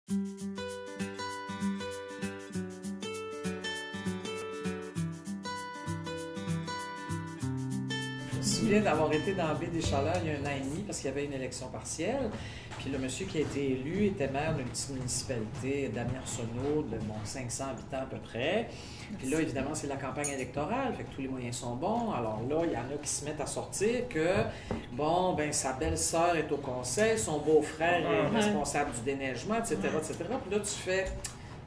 Je me souviens d'avoir été dans la baie des Chaleurs il y a 1 an et demi parce qu'il y avait une élection partielle. Puis le monsieur qui a été élu était maire d'une petite municipalité d'Amiens-Arsenault de 500 habitants à peu près. Puis là, évidemment, c'est la campagne électorale, fait que tous les moyens sont bons. Alors là, il y en a qui se mettent à sortir que, bon, ben sa belle-sœur est au conseil, son beau-frère est responsable du déneigement, etc., etc. Puis là, tu fais...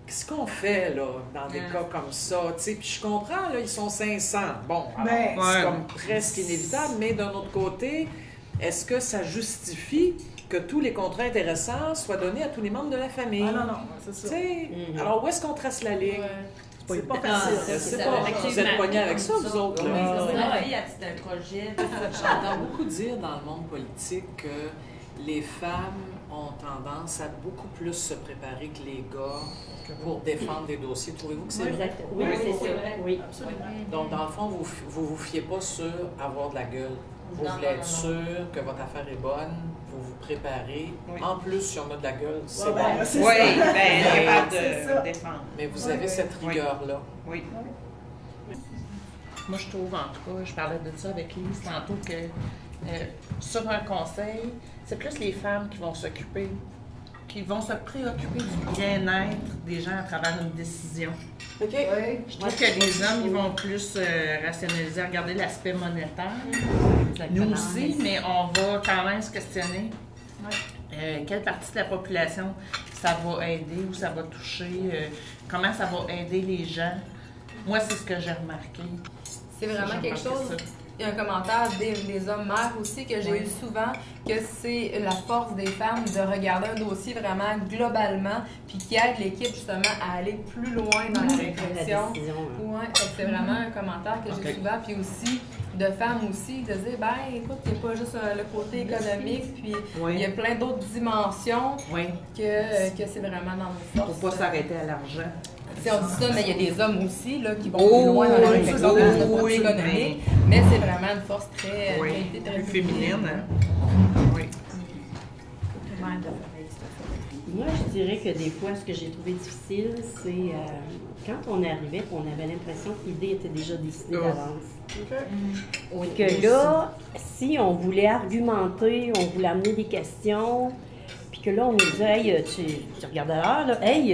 Qu'est-ce qu'on fait, là, dans des cas comme ça, tu sais? Puis je comprends, là, ils sont 500. Bon, alors, c'est comme presque inévitable, mais d'un autre côté, est-ce que ça justifie que tous les contrats intéressants soient donnés à tous les membres de la famille? Ah non, c'est ça. Alors, où est-ce qu'on trace la ligne? C'est pas facile. Vous êtes pognés avec ça, vous autres, là? Oui, c'est un projet. J'entends beaucoup dire dans le monde politique que les femmes ont tendance à beaucoup plus se préparer que les gars pour défendre des dossiers. Trouvez-vous que c'est vrai? Oui, c'est ça. Oui, absolument. Donc, dans le fond, vous fiez pas sur avoir de la gueule. Vous voulez être sûr que votre affaire est bonne, vous vous préparez. En plus, si on a de la gueule, c'est bon. Oui, bien, capable de défendre. Mais vous avez cette rigueur-là. Oui. Moi, je trouve, en tout cas, je parlais de ça avec Lise tantôt, que sur un conseil, c'est plus les femmes qui vont s'occuper, qui vont se préoccuper du bien-être des gens à travers une décision. OK. Oui. Je trouve que les hommes, ils vont plus rationaliser, regarder l'aspect monétaire. Nous aussi, mais on va quand même se questionner quelle partie de la population ça va aider, où ça va toucher, comment ça va aider les gens. Moi, c'est ce que j'ai remarqué. C'est vraiment quelque chose. Il y a un commentaire des hommes mères aussi que j'ai eu souvent, que c'est la force des femmes de regarder un dossier vraiment globalement, puis qui aide l'équipe justement à aller plus loin dans la réflexion. Ouais, c'est vraiment un commentaire que j'ai souvent, puis aussi de femmes aussi, de dire, ben écoute, il n'y a pas juste le côté économique, puis il y a plein d'autres dimensions que c'est vraiment dans nos forces. Faut pas s'arrêter à l'argent. Si on dit ça, mais il y a des hommes aussi là, qui vont plus loin dans la réflexion de notre côté économique, mais c'est vraiment une force très, très féminine. Oui. Moi, je dirais que des fois, ce que j'ai trouvé difficile, c'est quand on arrivait, on avait l'impression que l'idée était déjà décidée d'avance. Que là, si on voulait argumenter, on voulait amener des questions, puis que là, on nous disait, hey, tu regardes l'heure, là, hey,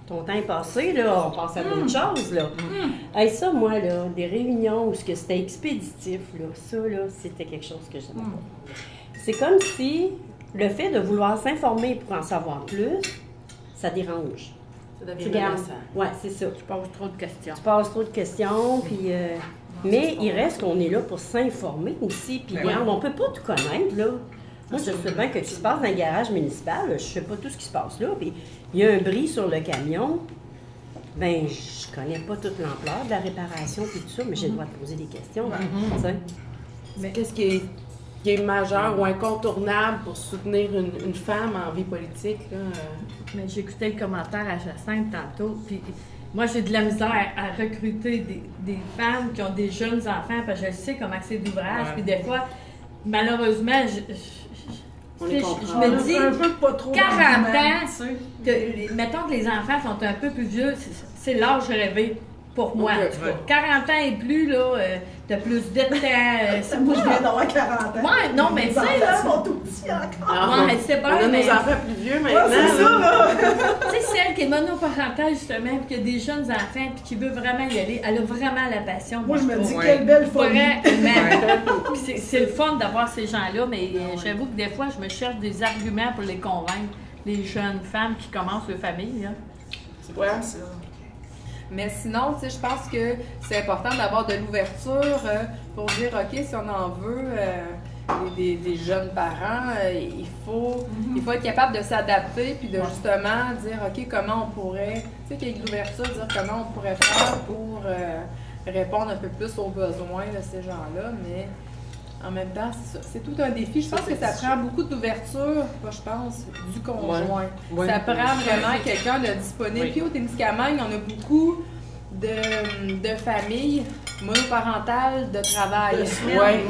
ton temps est passé, là, on passe à d'autres choses, là. Hey, ça, moi, là, des réunions où c'était expéditif, là, ça, là, c'était quelque chose que j'aimais pas. C'est comme si le fait de vouloir s'informer pour en savoir plus, ça dérange. Ça devient menaçant. Oui, c'est ça. Tu poses trop de questions. Tu poses trop de questions, puis... mais il reste qu'on est là pour s'informer aussi, puis regarde, on peut pas tout connaître, là. Moi, je sais bien que ce qui se passe dans le garage municipal, je sais pas tout ce qui se passe là, puis il y a un bris sur le camion, ben je connais pas toute l'ampleur de la réparation et tout ça, mais j'ai le droit de poser des questions, Mais qu'est-ce qui est majeur ou incontournable pour soutenir une femme en vie politique, là? Mais j'écoutais le commentaire à Jacinthe tantôt, puis moi, j'ai de la misère à recruter des femmes qui ont des jeunes enfants, parce que je sais comment c'est d'ouvrage, puis des fois, malheureusement, je me dis, un peu pas trop 40 ans, mettons que les enfants sont un peu plus vieux, c'est l'âge rêvé pour moi. 40 ans et plus, là, t'as plus de temps. Moi, je viens d'avoir 40 ans. Ouais, non, mais tu sais, là. Les enfants sont tout petits encore. Ouais, c'est pas, on a mais... nos enfants plus vieux maintenant. c'est ça, là. Tu sais, celle qui est monoparentale, justement, puis qui a des jeunes enfants, puis qui veut vraiment y aller, elle a vraiment la passion. Moi, je me dis, quelle belle folie. Puis c'est le fun d'avoir ces gens-là, mais j'avoue que des fois, je me cherche des arguments pour les convaincre, les jeunes femmes qui commencent leur famille, là. C'est quoi, ça? Mais sinon, tu sais, je pense que c'est important d'avoir de l'ouverture pour dire, OK, si on en veut des jeunes parents, il faut être capable de s'adapter puis de justement dire, OK, comment on pourrait, tu sais, qu'il y ait de l'ouverture, dire comment on pourrait faire pour répondre un peu plus aux besoins de ces gens-là, mais en même temps, c'est tout un défi. Je pense que ça prend beaucoup d'ouverture, je pense, du conjoint. Ça prend vraiment quelqu'un de disponible. Puis au Témiscamingue, on a beaucoup de familles monoparentale de travail. Ouais.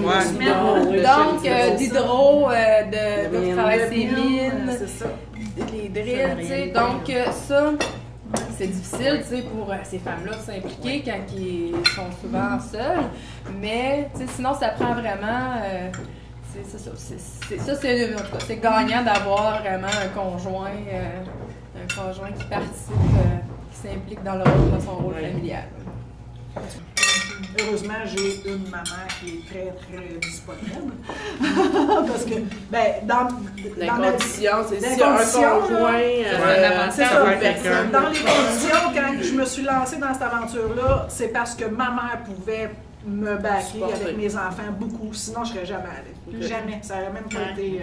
Donc, d'hydro, de travail ses mines, c'est ça. les drills, tu sais. Donc, ça, c'est difficile, tu sais, pour ces femmes-là de s'impliquer quand ils sont souvent seuls. Mais, tu sais, sinon, ça prend vraiment... c'est gagnant d'avoir vraiment un conjoint qui participe, qui s'implique dans son rôle familial. Heureusement, j'ai une maman qui est très, très disponible. Parce que, dans les conditions, c'est les si un conditions, conjoint, c'est ça. Dans les conditions, quand je me suis lancée dans cette aventure-là, c'est parce que ma mère pouvait me baquer avec mes enfants beaucoup, sinon je serais jamais allée. Jamais. Ça n'aurait même pas été...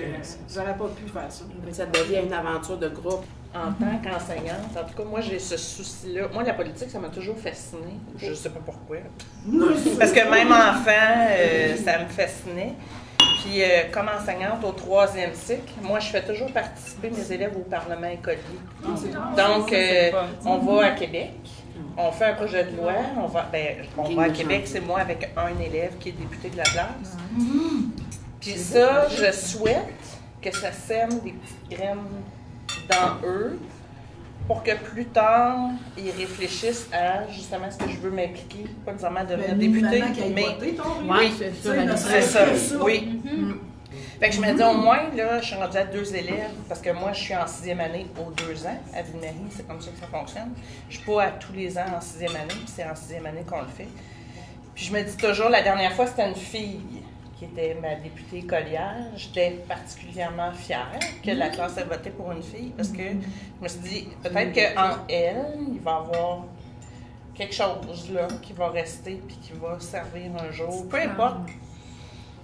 j'aurais pas pu faire ça. Ça devient une aventure de groupe. En tant qu'enseignante, en tout cas, moi, j'ai ce souci-là. Moi, la politique, ça m'a toujours fascinée. Je ne sais pas pourquoi. Parce que même enfant, ça me fascinait. Puis, comme enseignante au 3e cycle, moi, je fais toujours participer mes élèves au Parlement écolier. Donc, on va à Québec. On fait un projet de loi. On va à Québec, c'est moi avec un élève qui est député de la classe. Puis ça, je souhaite que ça sème des petites graines dans eux pour que plus tard, ils réfléchissent à justement ce que je veux m'impliquer, pas nécessairement devenir député, mais oui, c'est ça, oui. Fait que je me dis au moins, là, je suis rendue à 2 élèves, parce que moi, je suis en 6e année aux 2 ans, à Ville-Marie, c'est comme ça que ça fonctionne. Je suis pas à tous les ans en 6e année, puis c'est en 6e année qu'on le fait. Puis je me dis toujours, la dernière fois, c'était une fille qui était ma députée écolière. J'étais particulièrement fière que la classe ait voté pour une fille, parce que je me suis dit, peut-être qu'en elle, il va y avoir quelque chose là qui va rester, puis qui va servir un jour, peu importe.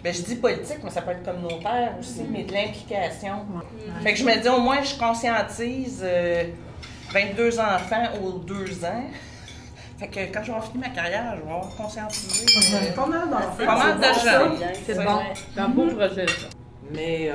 Ben, je dis politique, mais ça peut être communautaire aussi, mais de l'implication. Fait que je me dis, au moins, je conscientise 22 enfants aux 2 ans. Fait que quand je vais finir ma carrière, je vais avoir conscientisé Pas mal de gens. C'est bon. C'est un beau projet, ça. Mais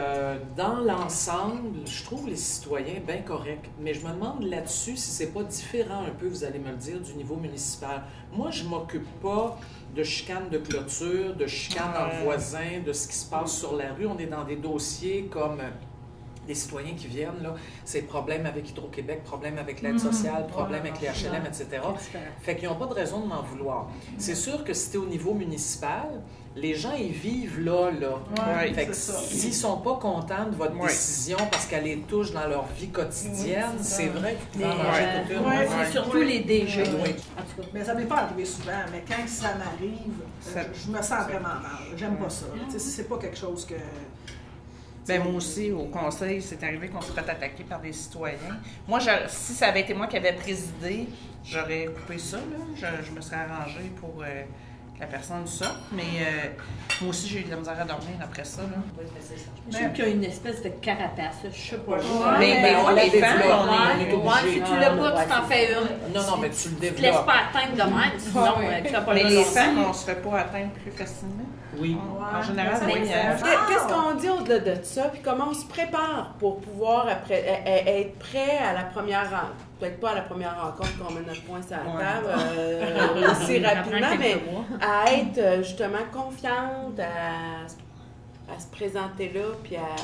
dans l'ensemble, je trouve les citoyens bien corrects. Mais je me demande là-dessus si c'est pas différent un peu, vous allez me le dire, du niveau municipal. Moi, je m'occupe pas de chicanes de clôture, de chicanes entre voisins, de ce qui se passe sur la rue. On est dans des dossiers comme des citoyens qui viennent, là, c'est problème avec Hydro-Québec, problème avec l'aide sociale, problème avec les HLM, etc. Fait qu'ils n'ont pas de raison de m'en vouloir. C'est sûr que si c'était au niveau municipal, les gens, ils vivent là. Fait que s'ils ne sont pas contents de votre décision parce qu'elle les touche dans leur vie quotidienne, c'est vrai qu'ils peuvent en manger toute une. C'est surtout les DG. Mais ça ne m'est pas arrivé souvent, mais quand ça m'arrive, je me sens vraiment mal. J'aime pas ça. C'est pas quelque chose que... Ben moi aussi, au conseil, c'est arrivé qu'on se fait attaquer par des citoyens. Moi, si ça avait été moi qui avais présidé, j'aurais coupé ça, là. Je me serais arrangée pour que la personne sorte. Mais moi aussi, j'ai eu de la misère à dormir après ça, là. Je trouve qu'il y a une espèce de carapace, je sais pas. Mais moi, les femmes, on est obligés. Si tu l'as pas, tu t'en fais une. Non, mais tu le développes. Tu te laisses pas atteindre de même, sinon tu n'as pas mais les femmes, on se fait pas atteindre plus facilement. Oui. En général, oui. Qu'est-ce qu'on dit au-delà de ça? Puis comment on se prépare pour pouvoir être prêt à la première rencontre? Peut-être pas à la première rencontre qu'on met notre poing sur la table aussi rapidement, mais à être justement confiante, à se présenter là, puis à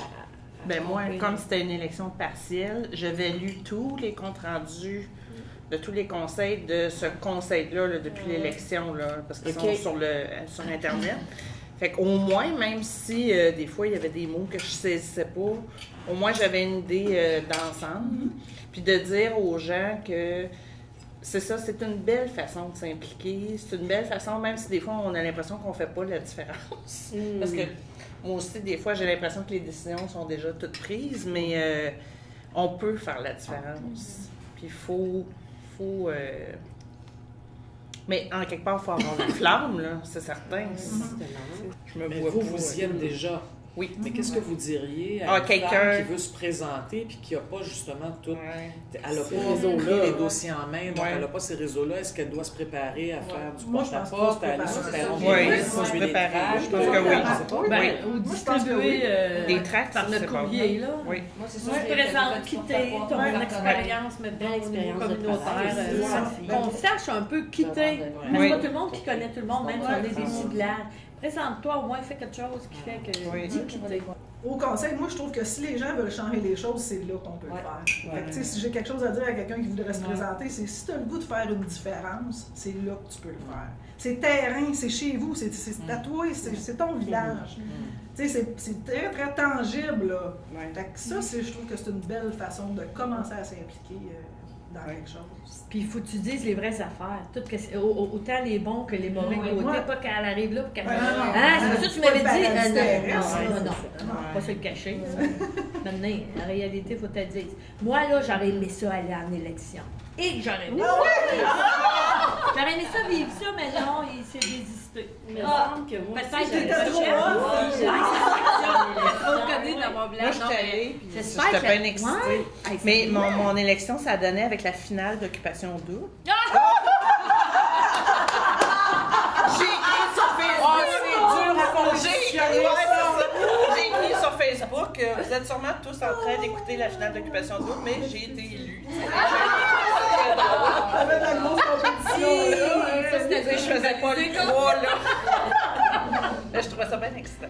ben moi, comme c'était une élection partielle, j'avais lu tous les comptes rendus de tous les conseils de ce conseil-là là, depuis l'élection, là, parce qu'ils sont sur Internet. Fait qu'au moins, même si des fois il y avait des mots que je saisissais pas, au moins j'avais une idée d'ensemble. Puis de dire aux gens que c'est ça, c'est une belle façon de s'impliquer, c'est une belle façon, même si des fois on a l'impression qu'on fait pas la différence. Parce que moi aussi, des fois, j'ai l'impression que les décisions sont déjà toutes prises, mais on peut faire la différence. Puis il faut mais en quelque part, il faut avoir une flamme, là, c'est certain. Je me vois vous y êtes déjà. Oui. Mais qu'est-ce que vous diriez à une quelqu'un femme qui veut se présenter puis qui n'a pas justement tout... Ouais. Elle n'a Ces pas réseaux-là, les dossiers en main, donc Ouais. elle n'a pas ces réseaux-là. Est-ce qu'elle doit se préparer à faire du Moi, je pense porte-à-porte, qu'il à aller faut sur se le perron préparer. des Oui, bus, il faut se distribuer des préparer. tracts? Je pense que oui. Je sais pas. Ben, Oui. ou je pense que distribuer Des tracts, par le c'est bon. courrier, là. Oui. Moi, c'est Tu ça. te présentes, quitter ton expérience, mais Belle au niveau expérience de communautaire, travail. qu'on sache un peu quitter. Mais Oui. c'est pas tout le monde qui connaît tout le monde, même si on est des petits villages. Présente-toi, au moins fais quelque chose qui fait que Oui. dis quitter. Au conseil, moi, je trouve que si les gens veulent changer les choses, c'est là qu'on peut le faire. Fait que, tu sais, si j'ai quelque chose à dire à quelqu'un qui voudrait se présenter, c'est si tu as le goût de faire une différence, c'est là que tu peux le faire. C'est terrain, c'est chez vous, c'est à toi, c'est ton village. Tu sais, c'est très, très tangible, là. Fait que ça, je trouve que c'est une belle façon de commencer à s'impliquer dans quelque chose. Puis il faut que tu dises les vraies affaires. Autant les bons que les mauvais côtés, pas qu'elle arrive là pour qu'elle... Ah, c'est ça que tu m'avais dit? Non, pas se le cacher. Maintenant, la réalité, il faut te le dire. Moi, là, j'aurais aimé ça aller en élection. Et j'aurais aimé ça. J'aurais aimé ça vivre ça, mais non, il s'est désisté. Il me semble que moi, Peut-être j'aurais que trop hâte. On connaît dans mon Moi, village. je suis allée, puis J'espère j'étais que- bien excitée. Ouais. Mais mon élection, ça donnait avec la finale d'Occupation Double. J'ai écrit sur Facebook. J'ai écrit sur Facebook. Vous êtes sûrement tous en train d'écouter la finale d'Occupation Double, mais j'ai été élue. Avec la grosse compétition, là. Je faisais pas le poids, là. Je trouvais ça bien excitant.